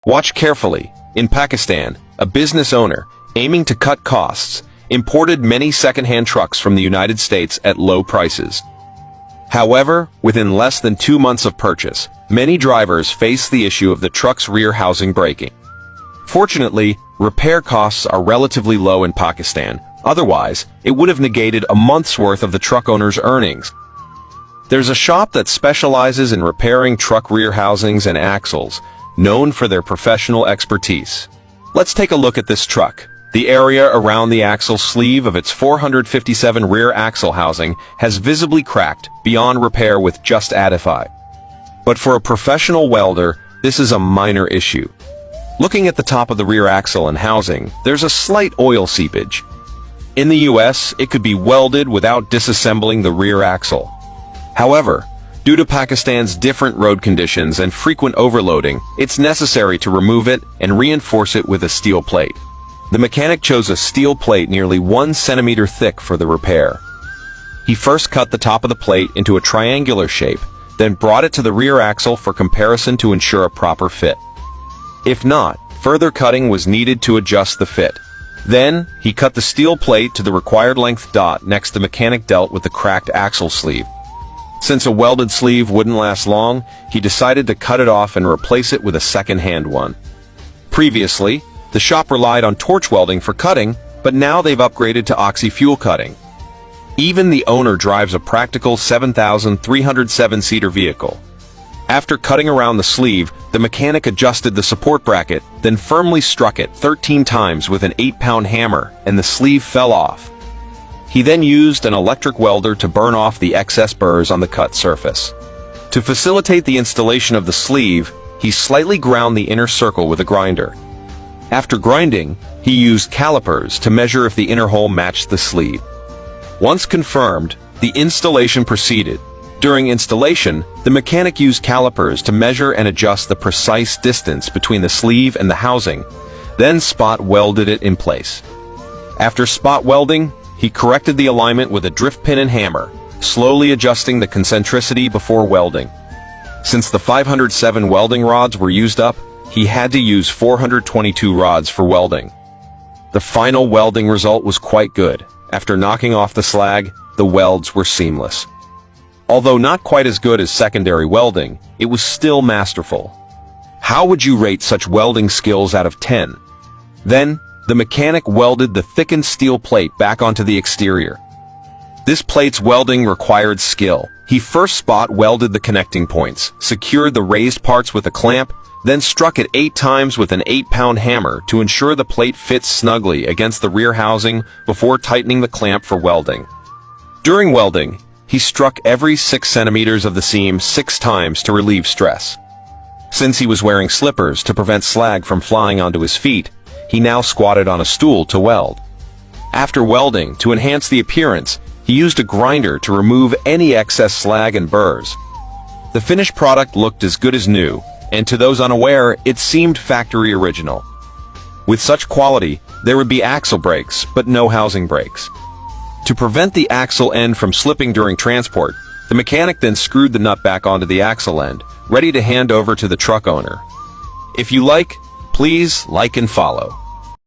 Watch carefully. In Pakistan, a business owner, aiming to cut costs, imported many second-hand trucks from the United States at low prices. However, within less than 2 months of purchase, many drivers face the issue of the truck's rear housing breaking. Fortunately, repair costs are relatively low in Pakistan. Otherwise, it would have negated a month's worth of the truck owner's earnings. There's a shop that specializes in repairing truck rear housings and axles, known for their professional expertise. Let's take a look at this truck. The area around the axle sleeve of its 457 rear axle housing has visibly cracked beyond repair with just Adify. But for a professional welder, this is a minor issue. Looking at the top of the rear axle and housing, there's a slight oil seepage. In the US, it could be welded without disassembling the rear axle. However, due to Pakistan's different road conditions and frequent overloading, it's necessary to remove it and reinforce it with a steel plate. The mechanic chose a steel plate nearly 1 centimeter thick for the repair. He first cut the top of the plate into a triangular shape, then brought it to the rear axle for comparison to ensure a proper fit. If not, further cutting was needed to adjust the fit. Then, he cut the steel plate to the required length. Next, the mechanic dealt with the cracked axle sleeve. Since a welded sleeve wouldn't last long, he decided to cut it off and replace it with a second-hand one. Previously, the shop relied on torch welding for cutting, but now they've upgraded to oxy-fuel cutting. Even the owner drives a practical 7,307-seater vehicle. After cutting around the sleeve, the mechanic adjusted the support bracket, then firmly struck it 13 times with an 8-pound hammer, and the sleeve fell off. He then used an electric welder to burn off the excess burrs on the cut surface. To facilitate the installation of the sleeve, he slightly ground the inner circle with a grinder. After grinding, he used calipers to measure if the inner hole matched the sleeve. Once confirmed, the installation proceeded. During installation, the mechanic used calipers to measure and adjust the precise distance between the sleeve and the housing, then spot welded it in place. After spot welding, he corrected the alignment with a drift pin and hammer, slowly adjusting the concentricity before welding. Since the 507 welding rods were used up, he had to use 422 rods for welding. The final welding result was quite good. After knocking off the slag, the welds were seamless. Although not quite as good as secondary welding, it was still masterful. How would you rate such welding skills out of 10? Then, the mechanic welded the thickened steel plate back onto the exterior. This plate's welding required skill. He first spot welded the connecting points, secured the raised parts with a clamp, then struck it 8 times with an 8-pound hammer to ensure the plate fits snugly against the rear housing before tightening the clamp for welding. During welding, he struck every 6 centimeters of the seam 6 times to relieve stress. Since he was wearing slippers to prevent slag from flying onto his feet, he now squatted on a stool to weld. After welding, to enhance the appearance, he used a grinder to remove any excess slag and burrs. The finished product looked as good as new, and to those unaware, it seemed factory original. With such quality, there would be axle brakes, but no housing brakes. To prevent the axle end from slipping during transport, the mechanic then screwed the nut back onto the axle end, ready to hand over to the truck owner. If you like, please like and follow.